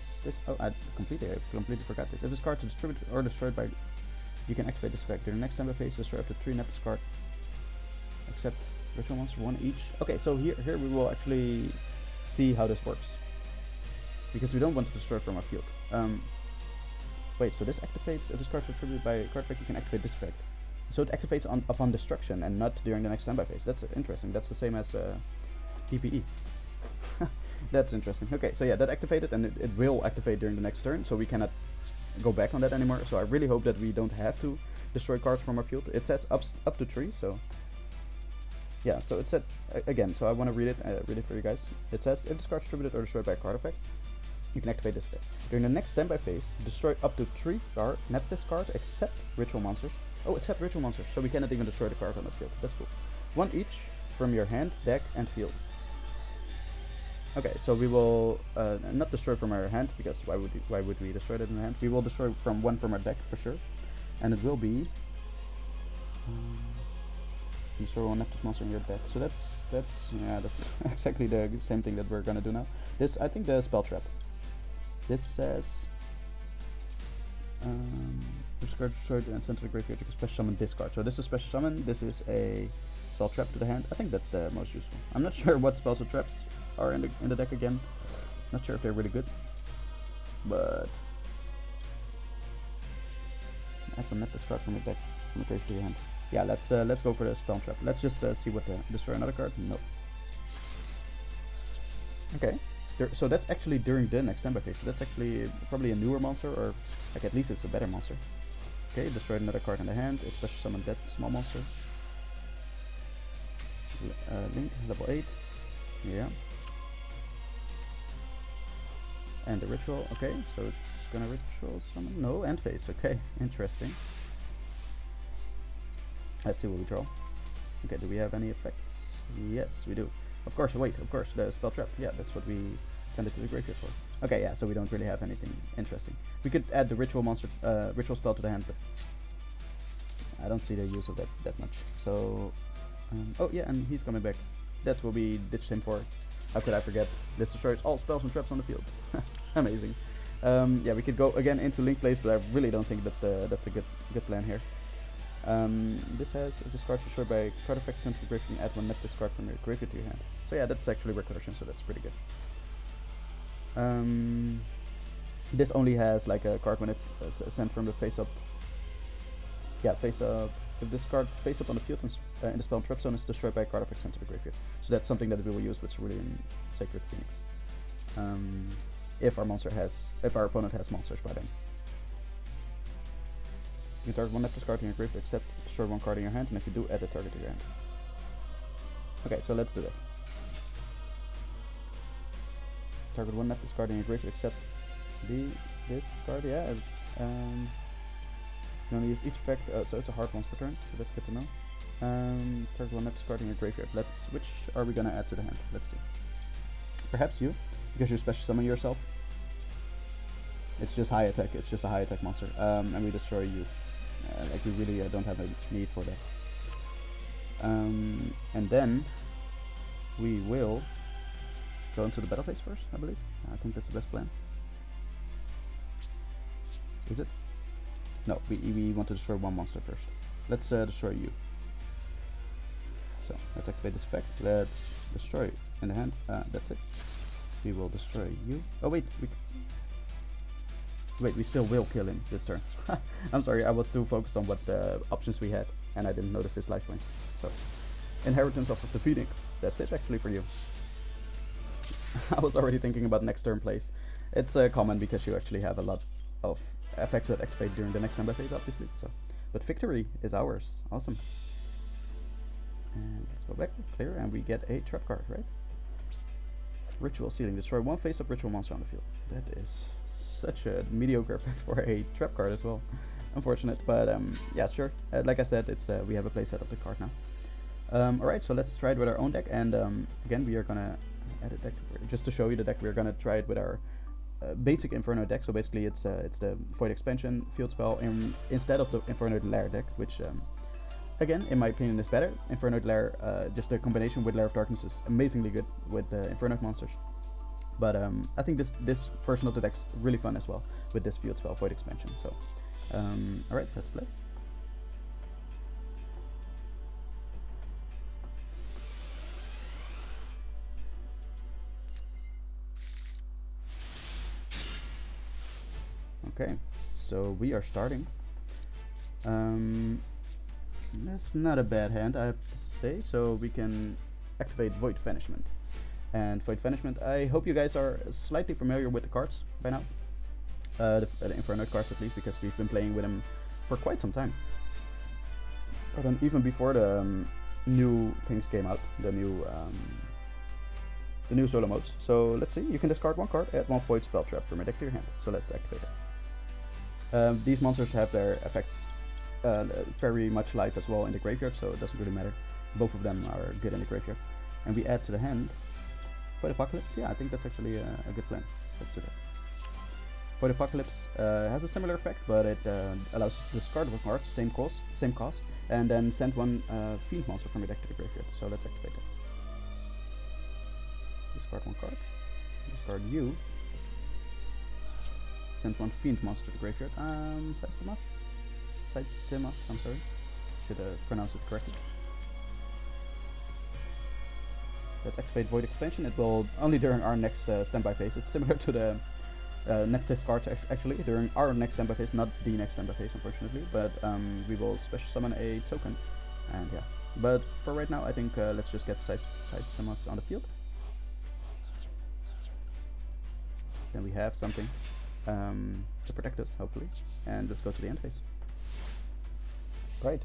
Oh, I completely forgot this. If this card is distributed or destroyed by, you can activate this effect. During the next time phase, destroy up to 3 Neptune cards, except ritual monster 1 each. Okay, so here we will actually see how this works, because we don't want to destroy from our field. Wait, so this activates if this card is distributed by a card effect, you can activate this effect. So it activates upon destruction and not during the next standby phase. That's interesting. That's the same as TPE. That's interesting. Okay, so yeah, that activated, and it will activate during the next turn, so we cannot go back on that anymore. So I really hope that we don't have to destroy cards from our field. It says up to 3, so yeah. So it said again. So I want to read it for you guys. It says if this card is distributed or destroyed by a card effect, you can activate this effect. During the next standby phase, destroy up to 3 Nephthys cards except ritual monsters. Oh, except ritual monsters. So we cannot even destroy the cards on the field. That's cool. 1 each from your hand, deck, and field. Okay, so we will not destroy from our hand, because why would we destroy that in the hand? We will destroy from 1 from our deck for sure, and it will be destroy 1 Neptune monster in your deck. So that's exactly the same thing that we're gonna do now. This, I think, the spell trap. This says this card destroyed and sent to the graveyard. You can special summon this card. So this is special summon. This is a spell trap to the hand. I think that's most useful. I'm not sure what spells or traps are in the deck again. Not sure if they're really good, but I can net this card from the deck from the graveyard to your hand. Yeah, let's go for the spell trap. Let's just see what the destroy another card. No. Okay. So that's actually during the next standby phase. So that's actually probably a newer monster, or like at least it's a better monster. Okay, destroyed another card in the hand. It special summoned that small monster. Link level 8. Yeah. And the ritual. Okay, so it's gonna ritual summon. No, end phase. Okay, interesting. Let's see what we draw. Okay, do we have any effects? Yes, we do. Of course, wait, of course, the spell trap. Yeah, that's what we send it to the graveyard for. Okay, yeah, so we don't really have anything interesting. We could add the ritual monster, ritual spell to the hand, but I don't see the use of that much. So, oh yeah, and he's coming back. That's what we ditched him for. How could I forget? This destroys all spells and traps on the field. Amazing. Yeah, we could go again into link plays, but I really don't think that's a good plan here. This has a discard destroyed by card effects sent to the graveyard, and add one Nephthys card from your graveyard to your hand. So yeah, that's actually recursion, so that's pretty good. This only has like a card when it's sent from the face up. Yeah, face up. If this card face up on the field and in the spell trap zone is destroyed by a card effect sent to the graveyard. So that's something that we will use with Cerulean Sacred Phoenix. If our opponent has monsters by then. You can target one Neptune card in your graveyard, except destroy one card in your hand, and if you do, add a target to your hand. Okay, so let's do that. Target one Neptune card in your graveyard, except this card, yeah. You only use each effect, so it's a hard once per turn, so that's good to know. Target one Neptune card in your graveyard. Which are we gonna add to the hand? Let's see. Perhaps you, because you special summon yourself. It's just high attack. It's just a high attack monster, and we destroy you. Like we really don't have a need for that. And then we will go into the battle phase first, I believe. I think that's the best plan. Is it? No, we want to destroy one monster first. Let's destroy you. So let's activate this effect. Let's destroy in the hand. That's it. We will destroy you. Oh wait, we still will kill him this turn. I'm sorry, I was too focused on what options we had, and I didn't notice his life points. So, Inheritance of the Phoenix. That's it actually for you. I was already thinking about next turn plays. It's common because you actually have a lot of effects that activate during the next standby phase, obviously. So, but victory is ours. Awesome. And let's go back, clear, and we get a trap card, right? Ritual Sealing. Destroy one face-up ritual monster on the field. That is such a mediocre effect for a trap card as well. Unfortunate, but yeah, sure. Like I said, it's we have a playset of the card now. Alright, so let's try it with our own deck, and again, we are gonna add a deck just to show you the deck. We're gonna try it with our basic Inferno deck. So basically, it's the Void Expansion field spell instead of the Inferno Lair deck, which again, in my opinion, is better. Inferno Lair, just the combination with Lair of Darkness is amazingly good with Inferno monsters. But I think this version of the deck's really fun as well with this field spell, Void Expansion. So, alright, let's play. Okay, so we are starting. That's not a bad hand, I have to say. So we can activate Void Vanishment. And Void Vanishment, I hope you guys are slightly familiar with the cards by now. The Inferno cards at least, because we've been playing with them for quite some time. But even before the new things came out, the new solo modes. So let's see, you can discard one card, add one Void Spell Trap from your deck to your hand. So let's activate it. These monsters have their effects very much live as well in the graveyard, so it doesn't really matter. Both of them are good in the graveyard. And we add to the hand Void Apocalypse. Yeah, I think that's actually a good plan. Let's do that. Void Apocalypse has a similar effect, but it allows you to discard one card, same cost, and then send one Fiend monster from your deck to the graveyard. So let's activate it. Discard one card. Discard you. Send one Fiend monster to the graveyard. Saitsemas, I'm sorry. Should pronounce it correctly. Let's activate Void Expansion. It will only during our next standby phase. It's similar to the Nephthys cards actually, during our next standby phase, not the next standby phase unfortunately, but we will special summon a token, and yeah. But for right now, I think let's just get Saitsemas on the field. Then we have something to protect us, hopefully, and let's go to the end phase. Right.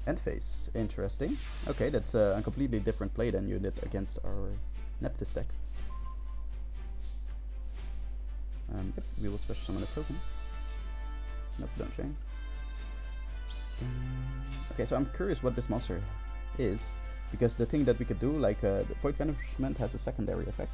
End phase, interesting. Okay, that's a completely different play than you did against our Nephthys deck. Yep, we will special summon a token. Nope, don't change. Okay, so I'm curious what this monster is, because the thing that we could do, like the Void Vanishment has a secondary effect.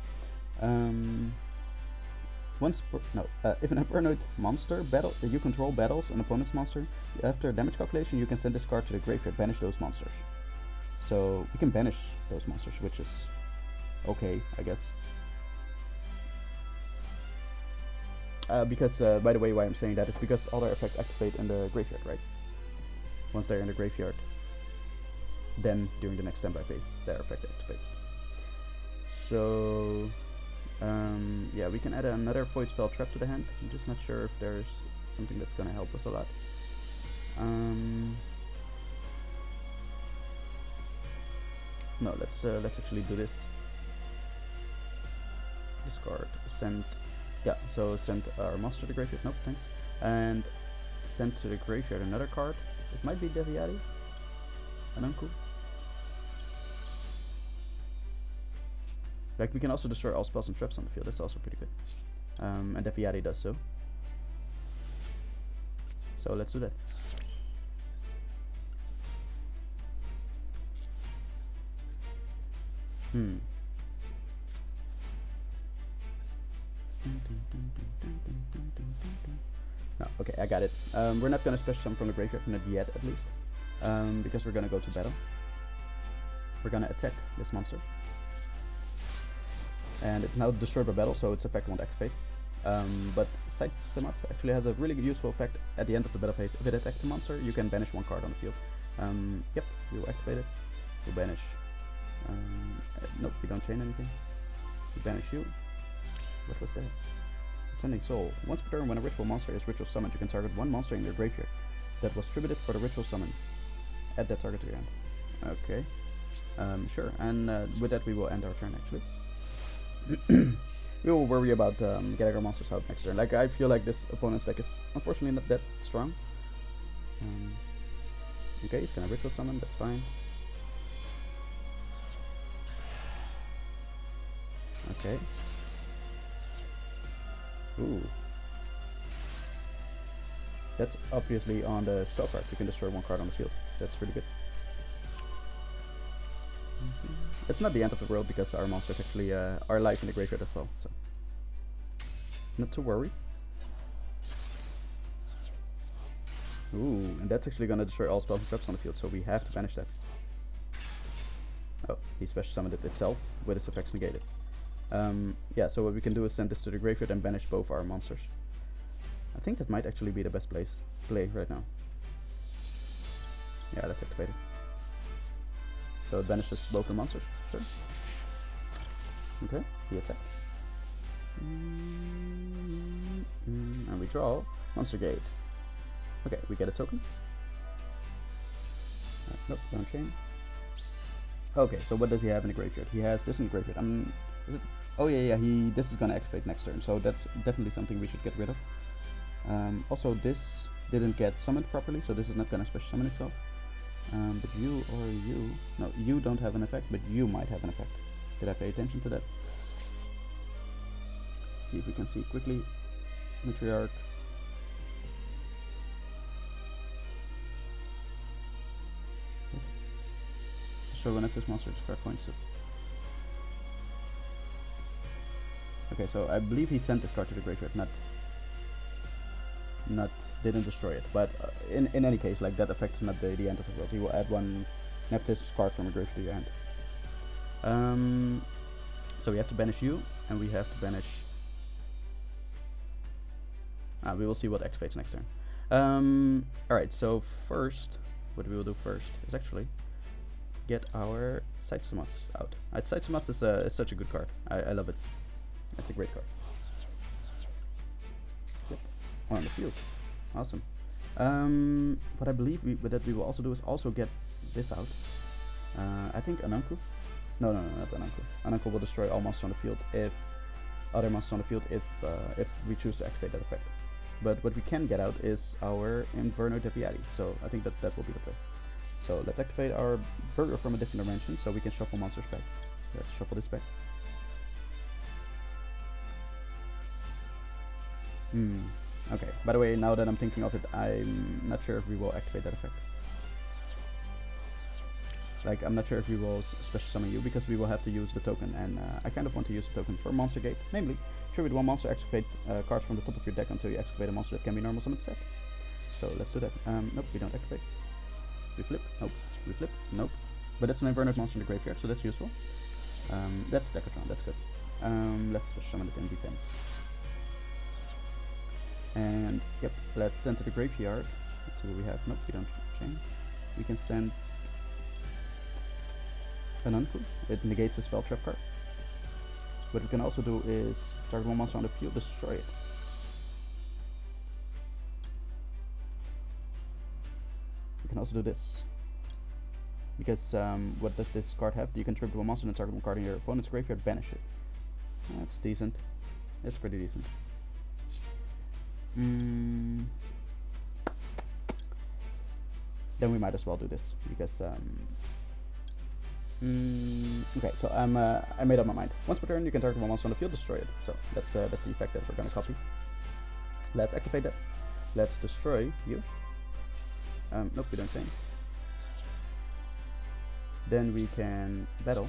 If an Infernoid monster you control battles an opponent's monster, after damage calculation you can send this card to the graveyard, banish those monsters. So we can banish those monsters, which is okay, I guess. Because, by the way, why I'm saying that is because all their effects activate in the graveyard, right? Once they're in the graveyard, then during the next standby phase, their effect activates. So, yeah, we can add another Void Spell Trap to the hand. I'm just not sure if there's something that's gonna help us a lot. No, let's actually do this. Discard, send. Yeah, so send our monster to the graveyard. Nope, thanks. And send to the graveyard another card. It might be Deviati. An uncle. Like, we can also destroy all spells and traps on the field. That's also pretty good. And Deviati does so. So let's do that. No, okay, I got it. We're not gonna special summon from the graveyard, not yet at least. Because we're gonna go to battle. We're gonna attack this monster. And it's now destroyed by battle, so its effect won't activate. But Synergizes actually has a really useful effect at the end of the battle phase. If it attacks the monster, you can banish one card on the field. Yep, we will activate it. We'll banish. Nope, we don't chain anything. We banish you. What was that? Ascending Soul. Once per turn, when a ritual monster is ritual summoned, you can target one monster in your graveyard that was tributed for the ritual summon. Add that target to your hand. Okay. Sure. And with that, we will end our turn actually. We will worry about getting our monsters out next turn. Like, I feel like this opponent's deck is unfortunately not that strong. Okay, he's gonna ritual summon, that's fine. Okay. Ooh. That's obviously on the spell card. You can destroy one card on the field. That's pretty good. It's not the end of the world because our monsters actually are alive in the graveyard as well, so not to worry. Ooh, and that's actually gonna destroy all spells and traps on the field, so we have to banish that. Oh, he special summoned it itself with its effects negated. Yeah, so what we can do is send this to the graveyard and banish both our monsters. I think that might actually be the best play right now. Yeah, let's activate it. So it banishes both the monsters. Sure. Okay, he attacked. And we draw Monster Gate. Okay, we get a token. Nope, don't chain. Okay, so what does he have in the graveyard? He has this in the graveyard. Is it? Oh yeah, this is gonna activate next turn, so that's definitely something we should get rid of. Also, this didn't get summoned properly, so this is not gonna special summon itself. But you or you, no, you don't have an effect, but you might have an effect. Did I pay attention to that? Let's see if we can see quickly. Matriarch. So when this monster is fair points. Okay, so I believe he sent this card to the graveyard, didn't destroy it. But in any case, like, that affects not the end of the world. He will add one Nephthys card from a grave to your hand. So we have to banish you, and we have to banish. We will see what activates next turn. Alright, so first, what we will do first is actually get our Synergizes out. Synergizes is such a good card. I love it. It's a great card. Yep. On the field. Awesome. What I believe with that we will also do is also get this out. I think an uncle. No, not an uncle. An uncle will destroy all monsters on the field if other monsters on the field if we choose to activate that effect. But what we can get out is our Inverno Deviati. So I think that will be the play. So let's activate our burger from a different dimension so we can shuffle monsters back. Let's shuffle this back. Okay, by the way, now that I'm thinking of it, I'm not sure if we will activate that effect. Like, I'm not sure if we will special summon you because we will have to use the token, and I kind of want to use the token for Monster Gate. Namely, tribute one monster, activate cards from the top of your deck until you activate a monster that can be normal summoned set. So let's do that. Nope, we don't activate. We flip. Nope. We flip. Nope. But it's an inverted monster in the graveyard, so that's useful. That's Decatron, that's good. Let's switch summon it in defense. And yep, let's send to the graveyard. Let's see what we have. Nope, we don't change. We can send an Unku. It negates the spell trap card. What we can also do is target one monster on the field, destroy it. We can also do this. Because what does this card have? You can trigger one monster and target one card in your opponent's graveyard, banish it. That's decent. That's pretty decent. Then we might as well do this because okay, so I made up my mind. Once per turn, you can target one monster on the field, destroy it. So that's the effect that we're gonna copy. Let's activate that. Let's destroy you. Nope, we don't change. Then we can battle.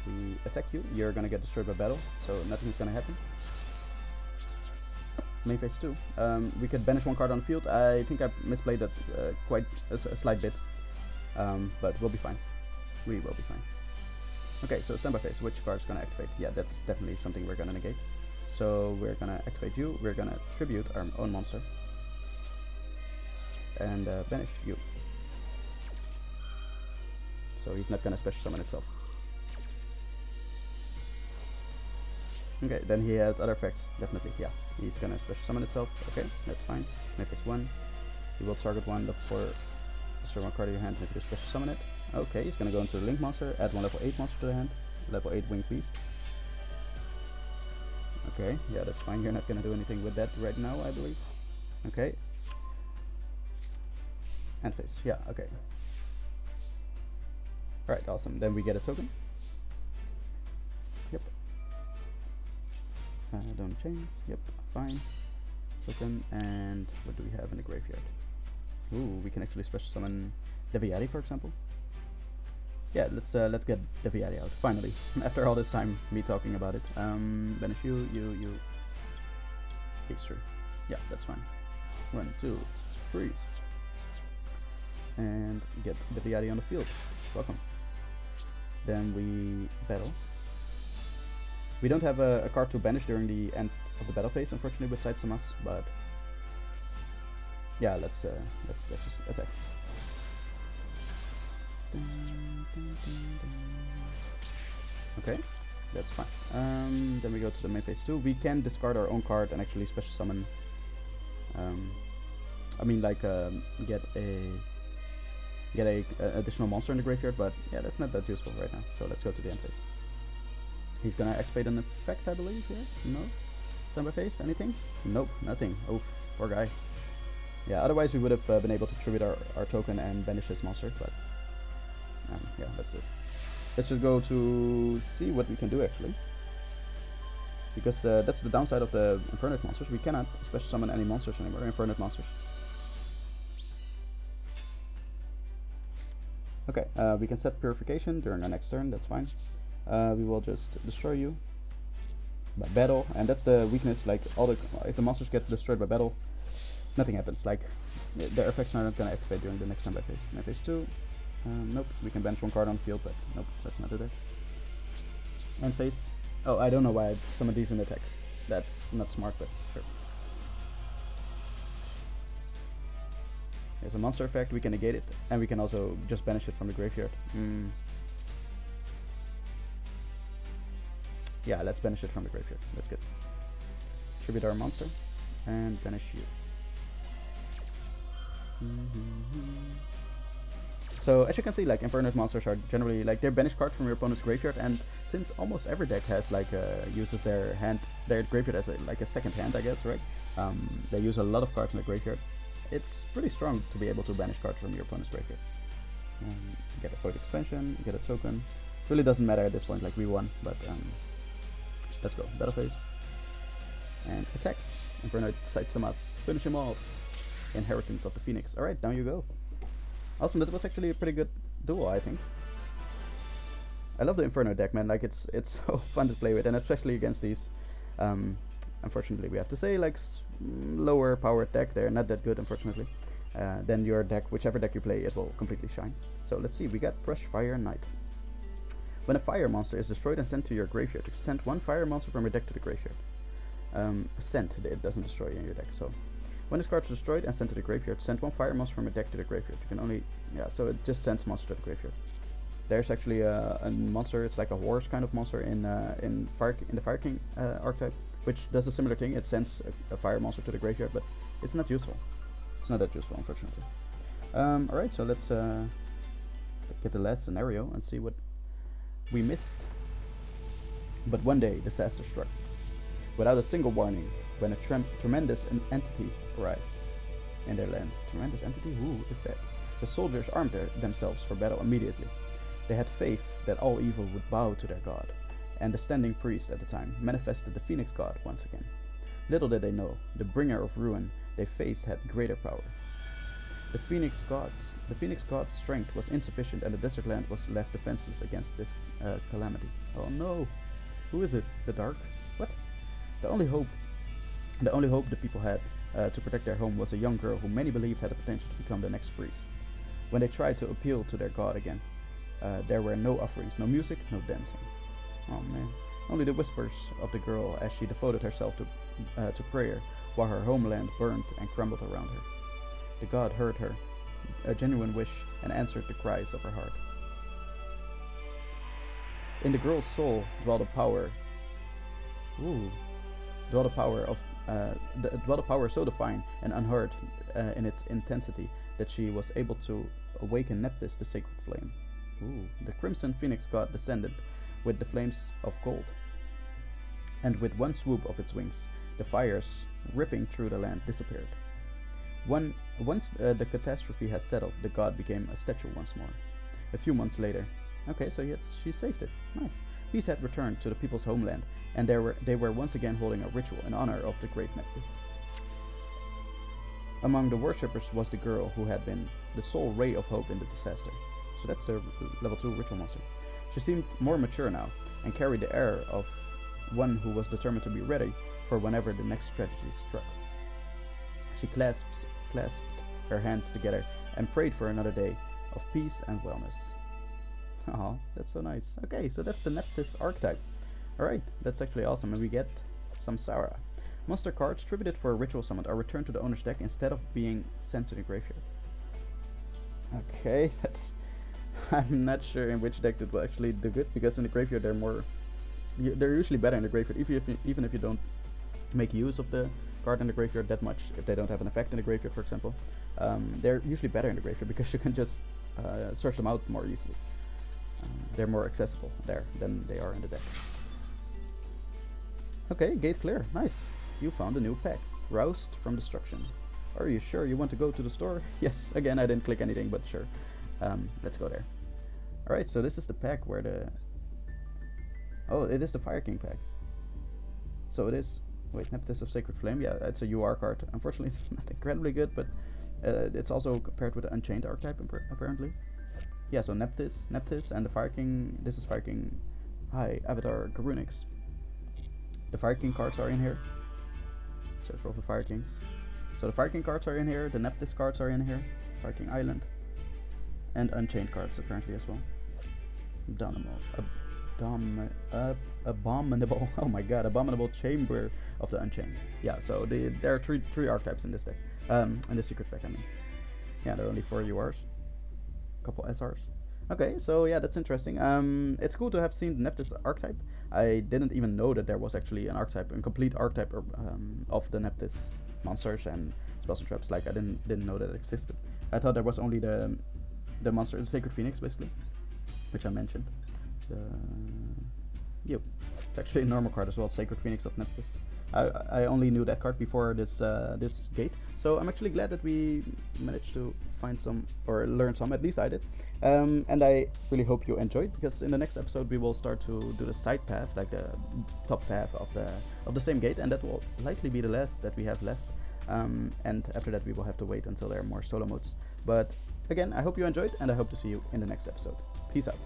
We attack you. You're gonna get destroyed by battle, so nothing's gonna happen. Main phase 2. We could banish one card on the field. I think I misplayed that quite a slight bit. But we'll be fine. We will be fine. Okay, so standby phase. Which card's gonna activate? Yeah, that's definitely something we're gonna negate. So we're gonna activate you. We're gonna tribute our own monster. And banish you. So he's not gonna special summon itself. Okay, then he has other effects, definitely, yeah. He's gonna special summon itself, okay, that's fine. Nephthys 1. He will target one, look for destroy one card in your hand, and if you special summon it. Okay, he's gonna go into the Link monster, add one level 8 monster to the hand, level 8 Winged Beast. Okay, yeah, that's fine, you're not gonna do anything with that right now, I believe. Okay. End phase, yeah, okay. Alright, awesome, then we get a token. Yep. Don't change. Yep, fine. Token, and what do we have in the graveyard? Ooh, we can actually special summon Deviati, for example. Yeah, let's get Deviati out finally. After all this time, me talking about it. Banish you. History. Yeah, that's fine. 1, 2, 3, and get Deviati on the field. Welcome. Then we battle. We don't have a card to banish during the end of the battle phase, unfortunately, with Sight Samas, but yeah, let's just attack. Okay, that's fine. Then we go to the main phase 2. We can discard our own card and actually special summon. I mean, like get a additional monster in the graveyard, but yeah, that's not that useful right now. So let's go to the end phase. He's gonna activate an effect, I believe, here? No? Standby phase? Anything? Nope, nothing. Oof, poor guy. Yeah, otherwise we would have been able to tribute our token and banish his monster, but yeah, that's it. Let's just go to see what we can do, actually. Because that's the downside of the Infernoid monsters. We cannot special summon any monsters anymore, Infernoid monsters. Okay, we can set Purification during our next turn, that's fine. We will just destroy you by battle, and that's the weakness. Like if the monsters get destroyed by battle, nothing happens. Like their effects are not gonna activate during the next standby phase. Now phase 2, nope. We can bench one card on the field, but nope, let's not do that. End phase. Oh, I don't know why I summoned these in attack. That's not smart, but sure. There's a monster effect. We can negate it, and we can also just banish it from the graveyard. Yeah, let's banish it from the graveyard. That's good. Tribute our monster and banish you. So as you can see, like Infernoid monsters are generally like they're banished cards from your opponent's graveyard, and since almost every deck has like uses their graveyard as a second hand, I guess, right? They use a lot of cards in the graveyard. It's pretty strong to be able to banish cards from your opponent's graveyard. Get a Void Expansion, get a token. Really doesn't matter at this point, like we won, but let's go. Battle phase. And attack. Infernoid Sight Samas. Finish him off. Inheritance of the Phoenix. Alright, down you go. Awesome, that was actually a pretty good duel, I think. I love the Inferno deck, man. Like it's so fun to play with, and especially against these unfortunately we have to say like lower powered deck. They're not that good, unfortunately. then your deck, whichever deck you play, it will completely shine. So let's see, we got Brush Fire Knight. When a fire monster is destroyed and sent to your graveyard, send one fire monster from your deck to the graveyard. Sent, it doesn't destroy in your deck. So when this card is destroyed and sent to the graveyard, send one fire monster from your deck to the graveyard. You can only, yeah, so it just sends monster to the graveyard. There's actually a monster, it's like a horse kind of monster in the Fire King archetype, which does a similar thing. It sends a fire monster to the graveyard, but it's not useful. It's not that useful, unfortunately. Alright, so let's get the last scenario and see what we missed. But one day, disaster struck. Without a single warning, when a tremendous entity arrived in their land. Tremendous entity? Who is that? The soldiers armed themselves for battle immediately. They had faith that all evil would bow to their god, and the standing priest at the time manifested the Phoenix god once again. Little did they know, the bringer of ruin they faced had greater power. The Phoenix god's strength was insufficient, and the desert land was left defenseless against this calamity. Oh no! Who is it? The Dark? What? The only hope the people had to protect their home was a young girl who many believed had the potential to become the next priest. When they tried to appeal to their god again, there were no offerings, no music, no dancing. Oh man. Only the whispers of the girl as she devoted herself to prayer while her homeland burned and crumbled around her. The god heard her, a genuine wish, and answered the cries of her heart. In the girl's soul dwelled a power. Dwelled a power so divine and unheard in its intensity that she was able to awaken Nephthys, the sacred flame. The crimson phoenix god descended with the flames of gold, and with one swoop of its wings, the fires ripping through the land disappeared. Once the catastrophe has settled, the god became a statue once more. A few months later, okay, so she saved it. Nice. Peace had returned to the people's homeland, and they were once again holding a ritual in honor of the great Nephthys. Among the worshippers was the girl who had been the sole ray of hope in the disaster. So that's the level 2 ritual monster. She seemed more mature now, and carried the air of one who was determined to be ready for whenever the next tragedy struck. She clasped her hands together and prayed for another day of peace and wellness. Oh, that's so nice. Okay, so that's the Nephthys archetype. Alright, that's actually awesome, and we get Samsara. Monster cards tributed for a ritual summon are returned to the owner's deck instead of being sent to the graveyard. Okay, that's... I'm not sure in which deck it will actually do good, because in the graveyard they're usually better in the graveyard, even if you don't make use of the card in the graveyard that much, if they don't have an effect in the graveyard, for example. They're usually better in the graveyard because you can just search them out more easily. They're more accessible there than they are in the deck. Okay, gate clear. Nice. You found a new pack. Roused from destruction. Are you sure you want to go to the store? Yes. Again, I didn't click anything, but sure. Let's go there. Alright, so this is the pack where the... Oh, it is the Fire King pack. So it is... Wait, Nephthys of Sacred Flame. Yeah, it's a UR card. Unfortunately, it's not incredibly good, but it's also paired with the Unchained archetype, apparently. Yeah, so Nephthys, and the Fire King. This is Fire King High Avatar Garunix. The Fire King cards are in here. Search for the Fire Kings. So the Fire King cards are in here. The Nephthys cards are in here. Fire King Island. And Unchained cards apparently as well. Abominable. Oh my god, Abominable Chamber of the Unchained. Yeah, so there are three archetypes in this deck. In the secret pack, I mean. Yeah, there are only 4 URs. Couple SRs. Okay, so yeah, that's interesting. It's cool to have seen the Nephthys archetype. I didn't even know that there was actually an archetype, a complete archetype of the Nephthys monsters and spells and traps. Like I didn't know that it existed. I thought there was only the monster, the Sacred Phoenix, basically, which I mentioned. It's actually a normal card as well, Sacred Phoenix of Neptune. I only knew that card before this gate, so I'm actually glad that we managed to find some, or learn some, at least I did. And I really hope you enjoyed, because in the next episode we will start to do the side path, like the top path of the same gate, and that will likely be the last that we have left. And after that we will have to wait until there are more solo modes. But again, I hope you enjoyed, and I hope to see you in the next episode. Peace out.